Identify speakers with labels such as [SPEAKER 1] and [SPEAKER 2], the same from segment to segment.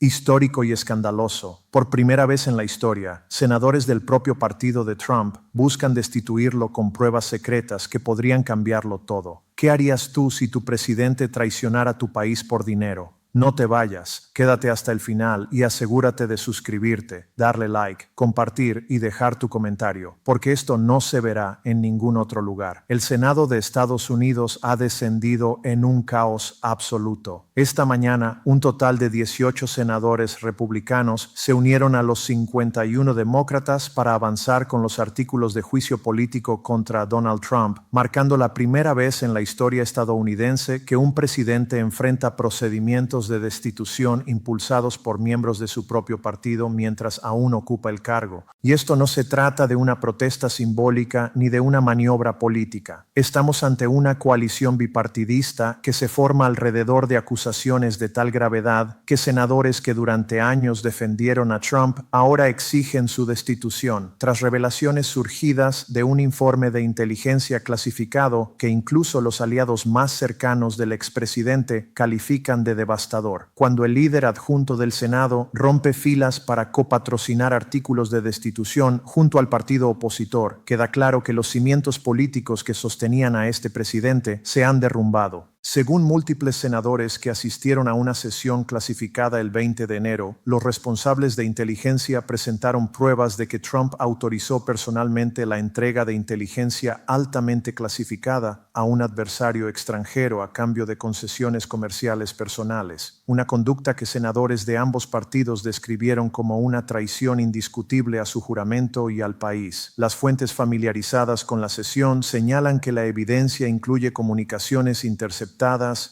[SPEAKER 1] Histórico y escandaloso. Por primera vez en la historia, senadores del propio partido de Trump buscan destituirlo con pruebas secretas que podrían cambiarlo todo. ¿Qué harías tú si tu presidente traicionara tu país por dinero? No te vayas, quédate hasta el final y asegúrate de suscribirte, darle like, compartir y dejar tu comentario, porque esto no se verá en ningún otro lugar. El Senado de Estados Unidos ha descendido en un caos absoluto. Esta mañana, un total de 18 senadores republicanos se unieron a los 51 demócratas para avanzar con los artículos de juicio político contra Donald Trump, marcando la primera vez en la historia estadounidense que un presidente enfrenta procedimientos de destitución impulsados por miembros de su propio partido mientras aún ocupa el cargo. Y esto no se trata de una protesta simbólica ni de una maniobra política. Estamos ante una coalición bipartidista que se forma alrededor de acusaciones de tal gravedad que senadores que durante años defendieron a Trump ahora exigen su destitución, tras revelaciones surgidas de un informe de inteligencia clasificado que incluso los aliados más cercanos del expresidente califican de devastador. Cuando el líder adjunto del Senado rompe filas para copatrocinar artículos de destitución junto al partido opositor, queda claro que los cimientos políticos que sostenían a este presidente se han derrumbado. Según múltiples senadores que asistieron a una sesión clasificada el 20 de enero, los responsables de inteligencia presentaron pruebas de que Trump autorizó personalmente la entrega de inteligencia altamente clasificada a un adversario extranjero a cambio de concesiones comerciales personales, una conducta que senadores de ambos partidos describieron como una traición indiscutible a su juramento y al país. Las fuentes familiarizadas con la sesión señalan que la evidencia incluye comunicaciones interceptadas,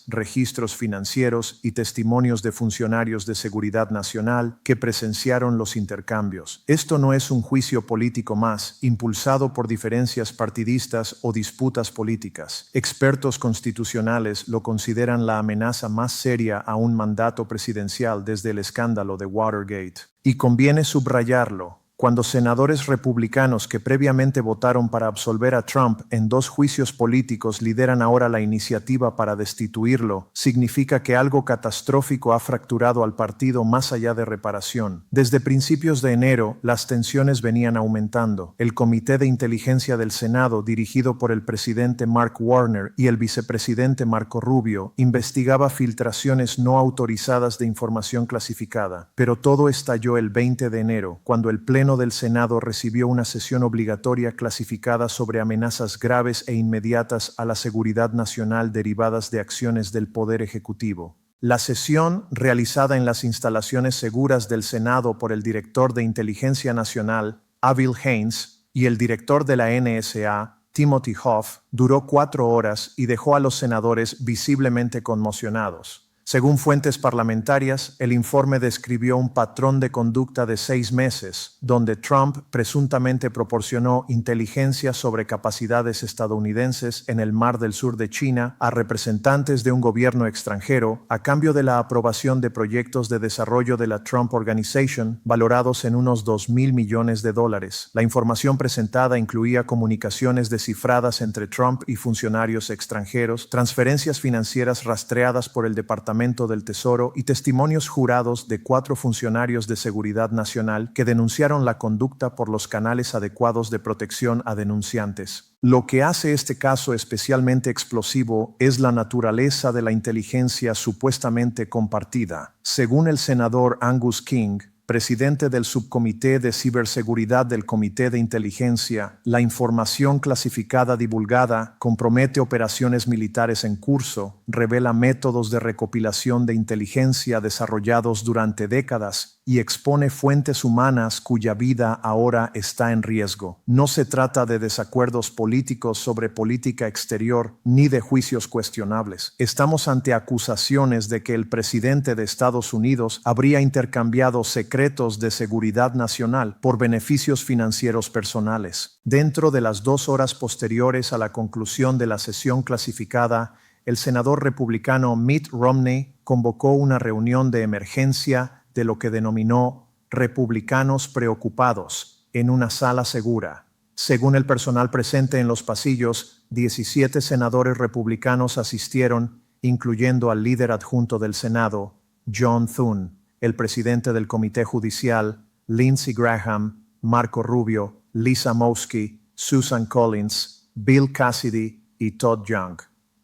[SPEAKER 1] registros financieros y testimonios de funcionarios de seguridad nacional que presenciaron los intercambios. Esto no es un juicio político más, impulsado por diferencias partidistas o disputas políticas. Expertos constitucionales lo consideran la amenaza más seria a un mandato presidencial desde el escándalo de Watergate. Y conviene subrayarlo. Cuando senadores republicanos que previamente votaron para absolver a Trump en 2 juicios políticos lideran ahora la iniciativa para destituirlo, significa que algo catastrófico ha fracturado al partido más allá de reparación. Desde principios de enero, las tensiones venían aumentando. El Comité de Inteligencia del Senado, dirigido por el presidente Mark Warner y el vicepresidente Marco Rubio, investigaba filtraciones no autorizadas de información clasificada. Pero todo estalló el 20 de enero, cuando el Pleno del Senado recibió una sesión obligatoria clasificada sobre amenazas graves e inmediatas a la seguridad nacional derivadas de acciones del Poder Ejecutivo. La sesión, realizada en las instalaciones seguras del Senado por el director de Inteligencia Nacional, Avril Haines, y el director de la NSA, Timothy Hoff, duró 4 horas y dejó a los senadores visiblemente conmocionados. Según fuentes parlamentarias, el informe describió un patrón de conducta de 6 meses, donde Trump presuntamente proporcionó inteligencia sobre capacidades estadounidenses en el Mar del Sur de China a representantes de un gobierno extranjero a cambio de la aprobación de proyectos de desarrollo de la Trump Organization valorados en unos $2,000 millones. La información presentada incluía comunicaciones descifradas entre Trump y funcionarios extranjeros, transferencias financieras rastreadas por el Departamento del Tesoro y testimonios jurados de 4 funcionarios de seguridad nacional que denunciaron la conducta por los canales adecuados de protección a denunciantes. Lo que hace este caso especialmente explosivo es la naturaleza de la inteligencia supuestamente compartida. Según el senador Angus King, presidente del Subcomité de Ciberseguridad del Comité de Inteligencia, la información clasificada divulgada compromete operaciones militares en curso, revela métodos de recopilación de inteligencia desarrollados durante décadas y expone fuentes humanas cuya vida ahora está en riesgo. No se trata de desacuerdos políticos sobre política exterior ni de juicios cuestionables. Estamos ante acusaciones de que el presidente de Estados Unidos habría intercambiado secretos de seguridad nacional por beneficios financieros personales. Dentro de las 2 horas posteriores a la conclusión de la sesión clasificada, el senador republicano Mitt Romney convocó una reunión de emergencia de lo que denominó republicanos preocupados en una sala segura. Según el personal presente en los pasillos, 17 senadores republicanos asistieron, incluyendo al líder adjunto del Senado, John Thune. el presidente del Comité Judicial, Lindsey Graham, Marco Rubio, Lisa Murkowski, Susan Collins, Bill Cassidy y Todd Young.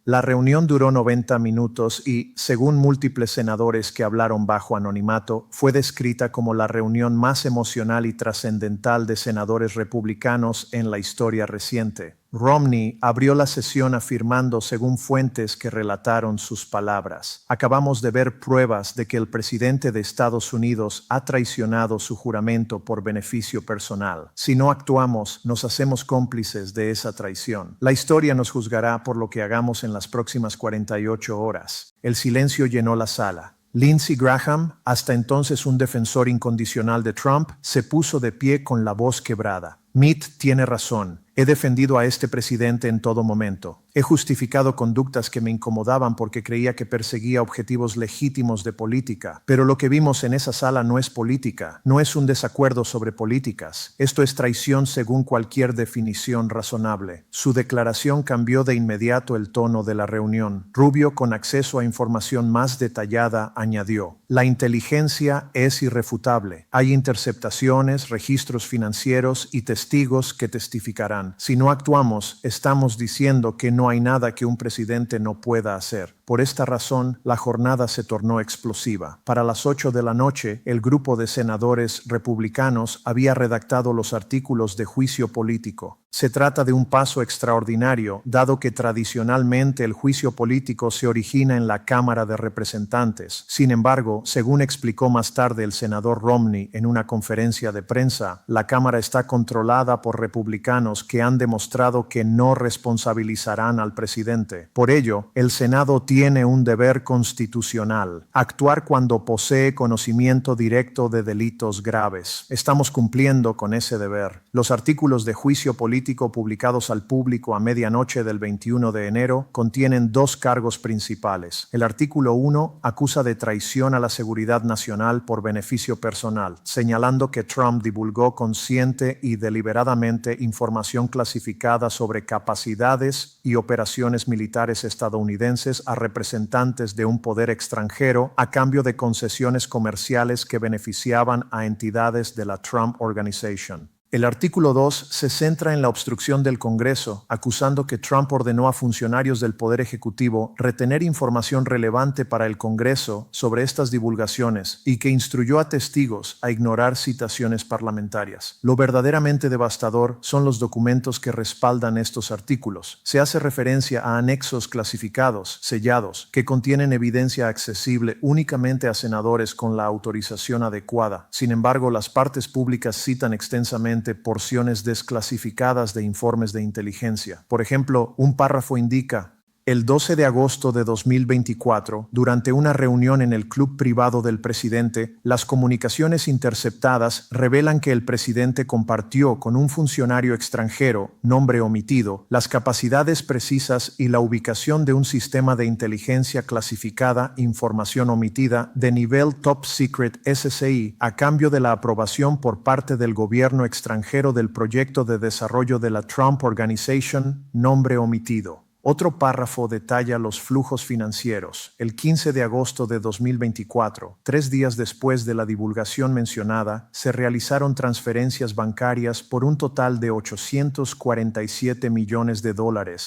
[SPEAKER 1] La reunión duró 90 minutos y, según múltiples senadores que hablaron bajo anonimato, fue descrita como la reunión más emocional y trascendental de senadores republicanos en la historia reciente. Romney abrió la sesión afirmando, según fuentes que relataron sus palabras: "Acabamos de ver pruebas de que el presidente de Estados Unidos ha traicionado su juramento por beneficio personal. Si no actuamos, nos hacemos cómplices de esa traición. La historia nos juzgará por lo que hagamos en las próximas 48 horas". El silencio llenó la sala. Lindsey Graham, hasta entonces un defensor incondicional de Trump, se puso de pie con la voz quebrada. "Mitt tiene razón. He defendido a este presidente en todo momento. He justificado conductas que me incomodaban porque creía que perseguía objetivos legítimos de política. Pero lo que vimos en esa sala no es política, no es un desacuerdo sobre políticas. Esto es traición según cualquier definición razonable". Su declaración cambió de inmediato el tono de la reunión. Rubio, con acceso a información más detallada, añadió: "La inteligencia es irrefutable. Hay interceptaciones, registros financieros y testigos que testificarán. Si no actuamos, estamos diciendo que no hay nada que un presidente no pueda hacer". Por esta razón, la jornada se tornó explosiva. Para las 8 de la noche, el grupo de senadores republicanos había redactado los artículos de juicio político. Se trata de un paso extraordinario, dado que tradicionalmente el juicio político se origina en la Cámara de Representantes. Sin embargo, según explicó más tarde el senador Romney en una conferencia de prensa, la Cámara está controlada por republicanos que han demostrado que no responsabilizarán al presidente. Por ello, el Senado tiene un deber constitucional: actuar cuando posee conocimiento directo de delitos graves. Estamos cumpliendo con ese deber. Los artículos de juicio político publicados al público a medianoche del 21 de enero contienen dos cargos principales. El artículo 1 acusa de traición a la seguridad nacional por beneficio personal, señalando que Trump divulgó consciente y deliberadamente información clasificada sobre capacidades y operaciones militares estadounidenses a representantes de un poder extranjero a cambio de concesiones comerciales que beneficiaban a entidades de la Trump Organization. El artículo 2 se centra en la obstrucción del Congreso, acusando que Trump ordenó a funcionarios del Poder Ejecutivo retener información relevante para el Congreso sobre estas divulgaciones y que instruyó a testigos a ignorar citaciones parlamentarias. Lo verdaderamente devastador son los documentos que respaldan estos artículos. Se hace referencia a anexos clasificados, sellados, que contienen evidencia accesible únicamente a senadores con la autorización adecuada. Sin embargo, las partes públicas citan extensamente porciones desclasificadas de informes de inteligencia. Por ejemplo, un párrafo indica: "El 12 de agosto de 2024, durante una reunión en el club privado del presidente, las comunicaciones interceptadas revelan que el presidente compartió con un funcionario extranjero, nombre omitido, las capacidades precisas y la ubicación de un sistema de inteligencia clasificada, información omitida, de nivel Top Secret SSI, a cambio de la aprobación por parte del gobierno extranjero del proyecto de desarrollo de la Trump Organization, nombre omitido". Otro párrafo detalla los flujos financieros. El 15 de agosto de 2024, 3 días después de la divulgación mencionada, se realizaron transferencias bancarias por un total de $847 millones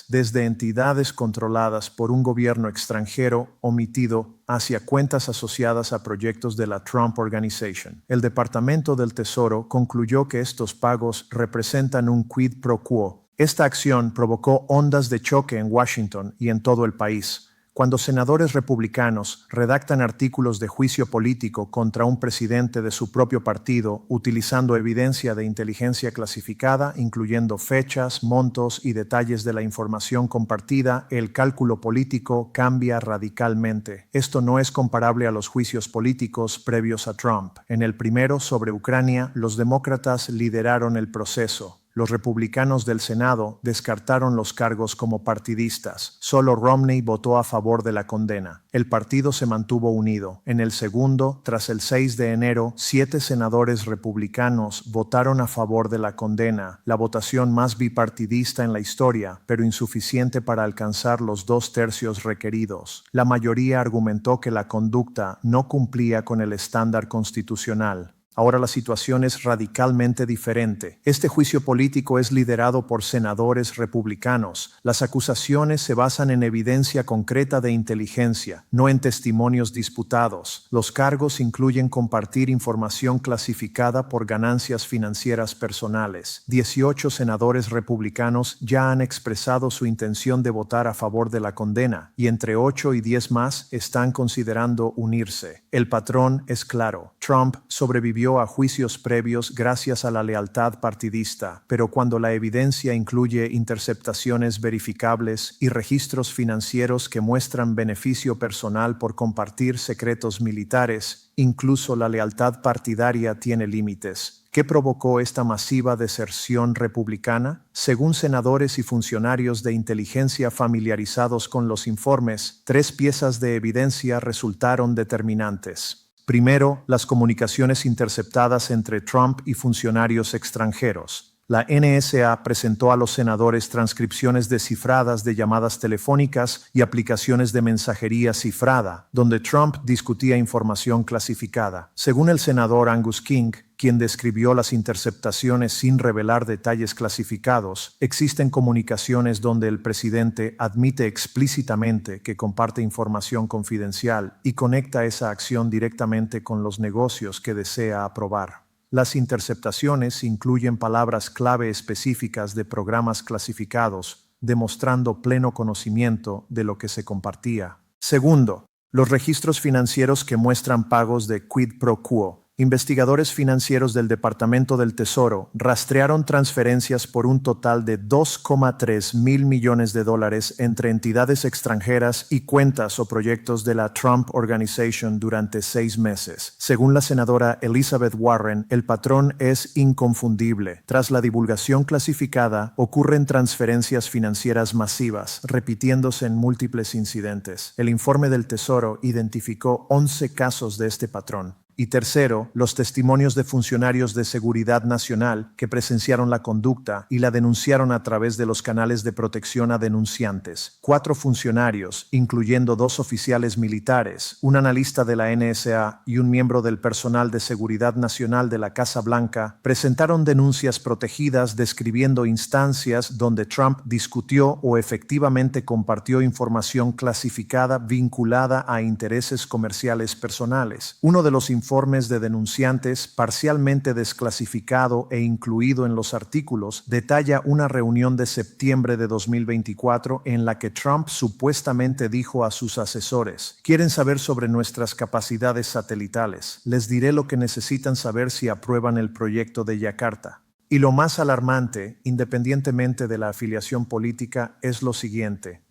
[SPEAKER 1] desde entidades controladas por un gobierno extranjero omitido hacia cuentas asociadas a proyectos de la Trump Organization. El Departamento del Tesoro concluyó que estos pagos representan un quid pro quo. Esta acción provocó ondas de choque en Washington y en todo el país. Cuando senadores republicanos redactan artículos de juicio político contra un presidente de su propio partido utilizando evidencia de inteligencia clasificada, incluyendo fechas, montos y detalles de la información compartida, el cálculo político cambia radicalmente. Esto no es comparable a los juicios políticos previos a Trump. En el primero, sobre Ucrania, los demócratas lideraron el proceso. los republicanos del Senado descartaron los cargos como partidistas. Solo Romney votó a favor de la condena. El partido se mantuvo unido. En el segundo, tras el 6 de enero, 7 senadores republicanos votaron a favor de la condena, la votación más bipartidista en la historia, pero insuficiente para alcanzar los 2/3 requeridos. La mayoría argumentó que la conducta no cumplía con el estándar constitucional. Ahora la situación es radicalmente diferente. Este juicio político es liderado por senadores republicanos. Las acusaciones se basan en evidencia concreta de inteligencia, no en testimonios disputados. Los cargos incluyen compartir información clasificada por ganancias financieras personales. 18 senadores republicanos ya han expresado su intención de votar a favor de la condena, y entre 8 y 10 más están considerando unirse. El patrón es claro. Trump sobrevivió a juicios previos gracias a la lealtad partidista, pero cuando la evidencia incluye interceptaciones verificables y registros financieros que muestran beneficio personal por compartir secretos militares, incluso la lealtad partidaria tiene límites. ¿Qué provocó esta masiva deserción republicana? Según senadores y funcionarios de inteligencia familiarizados con los informes, 3 piezas de evidencia resultaron determinantes. Primero, las comunicaciones interceptadas entre Trump y funcionarios extranjeros. La NSA presentó a los senadores transcripciones descifradas de llamadas telefónicas y aplicaciones de mensajería cifrada, donde Trump discutía información clasificada. Según el senador Angus King, quien describió las interceptaciones sin revelar detalles clasificados, existen comunicaciones donde el presidente admite explícitamente que comparte información confidencial y conecta esa acción directamente con los negocios que desea aprobar. Las interceptaciones incluyen palabras clave específicas de programas clasificados, demostrando pleno conocimiento de lo que se compartía. Segundo, los registros financieros que muestran pagos de quid pro quo. Investigadores financieros del Departamento del Tesoro rastrearon transferencias por un total de $2,3 mil millones entre entidades extranjeras y cuentas o proyectos de la Trump Organization durante 6 meses. Según la senadora Elizabeth Warren, el patrón es inconfundible. Tras la divulgación clasificada, ocurren transferencias financieras masivas, repitiéndose en múltiples incidentes. El informe del Tesoro identificó 11 casos de este patrón. Y tercero, los testimonios de funcionarios de seguridad nacional que presenciaron la conducta y la denunciaron a través de los canales de protección a denunciantes. 4 funcionarios, incluyendo 2 oficiales militares, un analista de la NSA y un miembro del personal de seguridad nacional de la Casa Blanca, presentaron denuncias protegidas describiendo instancias donde Trump discutió o efectivamente compartió información clasificada vinculada a intereses comerciales personales. Uno de los informes de denunciantes, parcialmente desclasificado e incluido en los artículos, detalla una reunión de septiembre de 2024 en la que Trump supuestamente dijo a sus asesores: «¿Quieren saber sobre nuestras capacidades satelitales? Les diré lo que necesitan saber si aprueban el proyecto de Yakarta». Y lo más alarmante, independientemente de la afiliación política, es lo siguiente.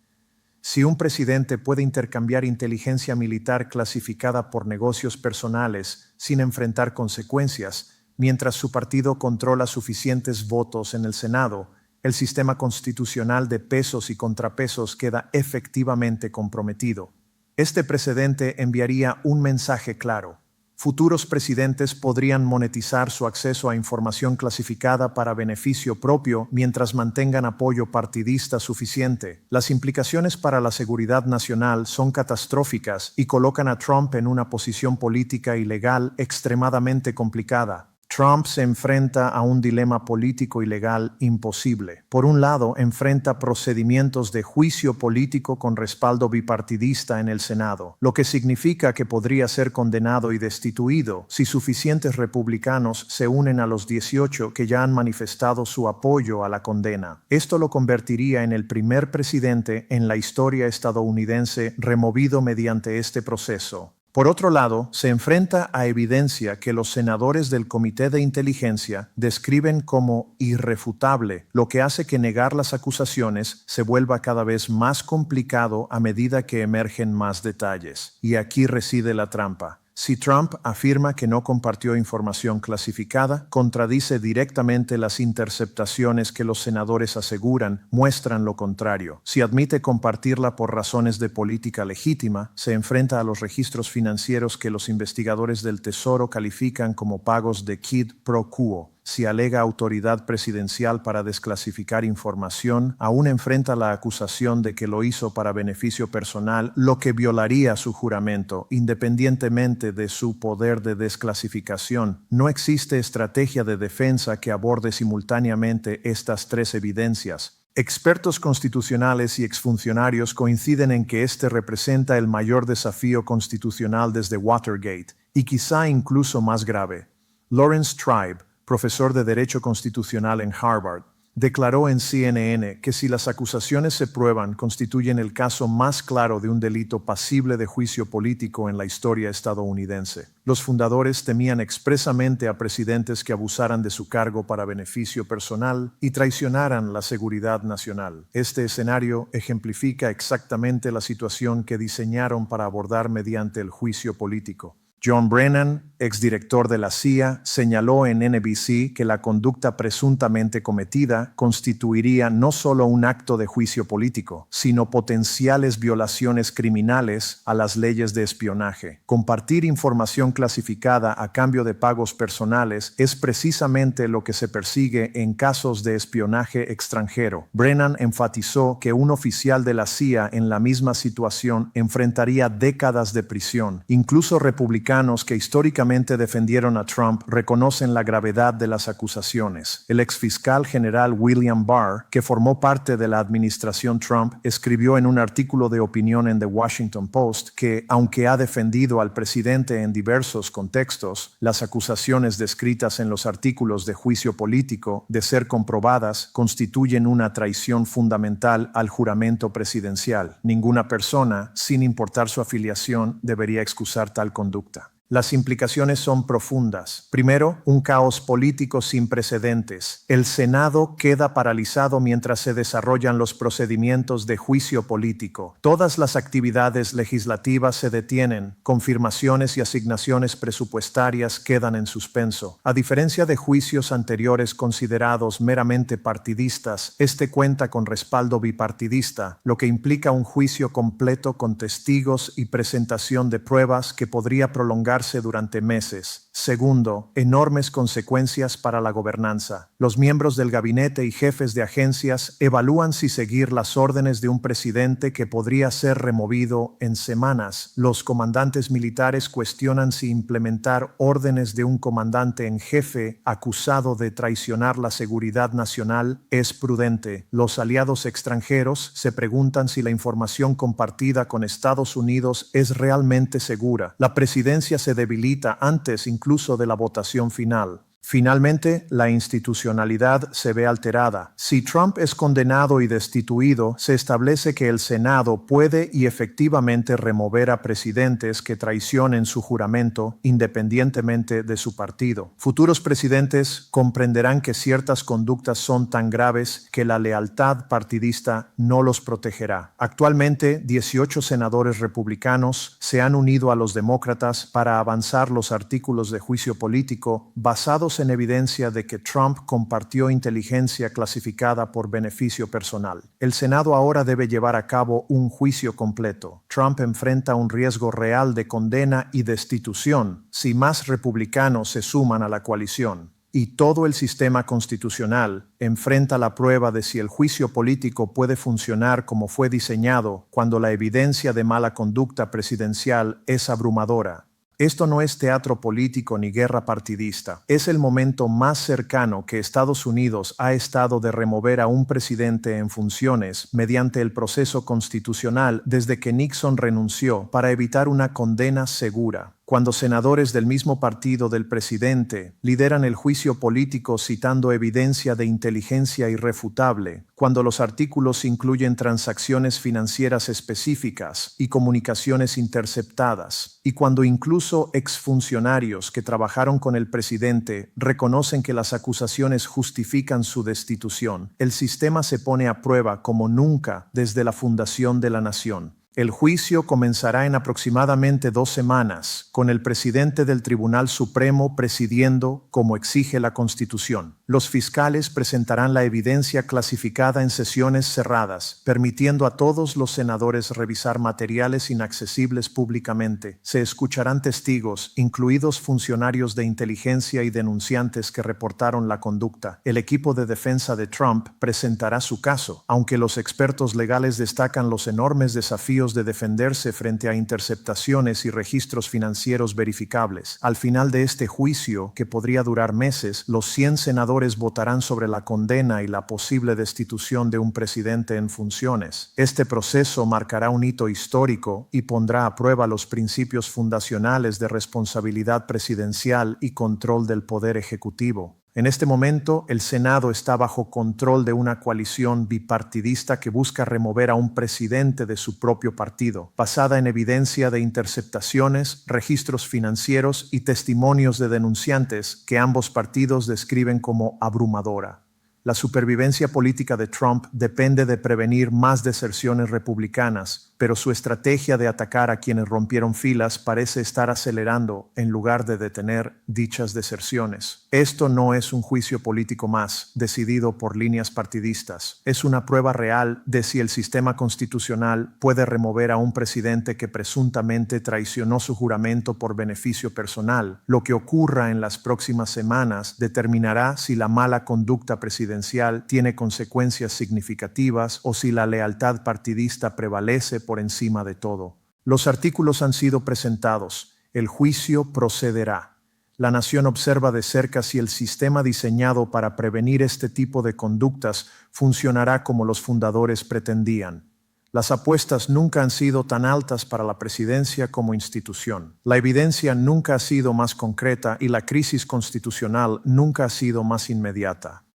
[SPEAKER 1] Si un presidente puede intercambiar inteligencia militar clasificada por negocios personales sin enfrentar consecuencias, mientras su partido controla suficientes votos en el Senado, el sistema constitucional de pesos y contrapesos queda efectivamente comprometido. Este precedente enviaría un mensaje claro. Futuros presidentes podrían monetizar su acceso a información clasificada para beneficio propio mientras mantengan apoyo partidista suficiente. Las implicaciones para la seguridad nacional son catastróficas y colocan a Trump en una posición política y legal extremadamente complicada. Trump se enfrenta a un dilema político y legal imposible. Por un lado, enfrenta procedimientos de juicio político con respaldo bipartidista en el Senado, lo que significa que podría ser condenado y destituido si suficientes republicanos se unen a los 18 que ya han manifestado su apoyo a la condena. Esto lo convertiría en el primer presidente en la historia estadounidense removido mediante este proceso. Por otro lado, se enfrenta a evidencia que los senadores del Comité de Inteligencia describen como irrefutable, lo que hace que negar las acusaciones se vuelva cada vez más complicado a medida que emergen más detalles. Y aquí reside la trampa. Si Trump afirma que no compartió información clasificada, contradice directamente las interceptaciones que los senadores aseguran muestran lo contrario. Si admite compartirla por razones de política legítima, se enfrenta a los registros financieros que los investigadores del Tesoro califican como pagos de quid pro quo. Si alega autoridad presidencial para desclasificar información, aún enfrenta la acusación de que lo hizo para beneficio personal, lo que violaría su juramento, independientemente de su poder de desclasificación. No existe estrategia de defensa que aborde simultáneamente estas tres evidencias. Expertos constitucionales y exfuncionarios coinciden en que este representa el mayor desafío constitucional desde Watergate, y quizá incluso más grave. Lawrence Tribe, profesor de Derecho Constitucional en Harvard, declaró en CNN que si las acusaciones se prueban, constituyen el caso más claro de un delito pasible de juicio político en la historia estadounidense. Los fundadores temían expresamente a presidentes que abusaran de su cargo para beneficio personal y traicionaran la seguridad nacional. Este escenario ejemplifica exactamente la situación que diseñaron para abordar mediante el juicio político. John Brennan, exdirector de la CIA, señaló en NBC que la conducta presuntamente cometida constituiría no solo un acto de juicio político, sino potenciales violaciones criminales a las leyes de espionaje. Compartir información clasificada a cambio de pagos personales es precisamente lo que se persigue en casos de espionaje extranjero. Brennan enfatizó que un oficial de la CIA en la misma situación enfrentaría décadas de prisión. Incluso republicanos que históricamente defendieron a Trump reconocen la gravedad de las acusaciones. El exfiscal general William Barr, que formó parte de la administración Trump, escribió en un artículo de opinión en The Washington Post que, aunque ha defendido al presidente en diversos contextos, las acusaciones descritas en los artículos de juicio político, de ser comprobadas, constituyen una traición fundamental al juramento presidencial. Ninguna persona, sin importar su afiliación, debería excusar tal conducta. Las implicaciones son profundas. Primero, un caos político sin precedentes. El Senado queda paralizado mientras se desarrollan los procedimientos de juicio político. Todas las actividades legislativas se detienen. Confirmaciones y asignaciones presupuestarias quedan en suspenso. A diferencia de juicios anteriores considerados meramente partidistas, este cuenta con respaldo bipartidista, lo que implica un juicio completo con testigos y presentación de pruebas que podría prolongar durante meses. Segundo, enormes consecuencias para la gobernanza. Los miembros del gabinete y jefes de agencias evalúan si seguir las órdenes de un presidente que podría ser removido en semanas. Los comandantes militares cuestionan si implementar órdenes de un comandante en jefe acusado de traicionar la seguridad nacional es prudente. Los aliados extranjeros se preguntan si la información compartida con Estados Unidos es realmente segura. La presidencia se debilita antes incluso de la votación final. Finalmente, la institucionalidad se ve alterada. Si Trump es condenado y destituido, se establece que el Senado puede y efectivamente remover a presidentes que traicionen su juramento independientemente de su partido. Futuros presidentes comprenderán que ciertas conductas son tan graves que la lealtad partidista no los protegerá. Actualmente, 18 senadores republicanos se han unido a los demócratas para avanzar los artículos de juicio político basados en evidencia de que Trump compartió inteligencia clasificada por beneficio personal. El Senado ahora debe llevar a cabo un juicio completo. Trump enfrenta un riesgo real de condena y destitución si más republicanos se suman a la coalición. Y todo el sistema constitucional enfrenta la prueba de si el juicio político puede funcionar como fue diseñado cuando la evidencia de mala conducta presidencial es abrumadora. Esto no es teatro político ni guerra partidista. Es el momento más cercano que Estados Unidos ha estado de remover a un presidente en funciones mediante el proceso constitucional desde que Nixon renunció para evitar una condena segura. Cuando senadores del mismo partido del presidente lideran el juicio político citando evidencia de inteligencia irrefutable, cuando los artículos incluyen transacciones financieras específicas y comunicaciones interceptadas, y cuando incluso exfuncionarios que trabajaron con el presidente reconocen que las acusaciones justifican su destitución, el sistema se pone a prueba como nunca desde la fundación de la nación. El juicio comenzará en aproximadamente 2 semanas, con el presidente del Tribunal Supremo presidiendo, como exige la Constitución. Los fiscales presentarán la evidencia clasificada en sesiones cerradas, permitiendo a todos los senadores revisar materiales inaccesibles públicamente. Se escucharán testigos, incluidos funcionarios de inteligencia y denunciantes que reportaron la conducta. El equipo de defensa de Trump presentará su caso, aunque los expertos legales destacan los enormes desafíos de defenderse frente a interceptaciones y registros financieros verificables. Al final de este juicio, que podría durar meses, los 100 senadores votarán sobre la condena y la posible destitución de un presidente en funciones. Este proceso marcará un hito histórico y pondrá a prueba los principios fundacionales de responsabilidad presidencial y control del poder ejecutivo. En este momento, el Senado está bajo control de una coalición bipartidista que busca remover a un presidente de su propio partido, basada en evidencia de interceptaciones, registros financieros y testimonios de denunciantes que ambos partidos describen como abrumadora. La supervivencia política de Trump depende de prevenir más deserciones republicanas, pero su estrategia de atacar a quienes rompieron filas parece estar acelerando en lugar de detener dichas deserciones. Esto no es un juicio político más, decidido por líneas partidistas. Es una prueba real de si el sistema constitucional puede remover a un presidente que presuntamente traicionó su juramento por beneficio personal. Lo que ocurra en las próximas semanas determinará si la mala conducta presidencial tiene consecuencias significativas o si la lealtad partidista prevalece por encima de todo. Los artículos han sido presentados. El juicio procederá. La nación observa de cerca si el sistema diseñado para prevenir este tipo de conductas funcionará como los fundadores pretendían. Las apuestas nunca han sido tan altas para la presidencia como institución. La evidencia nunca ha sido más concreta y la crisis constitucional nunca ha sido más inmediata.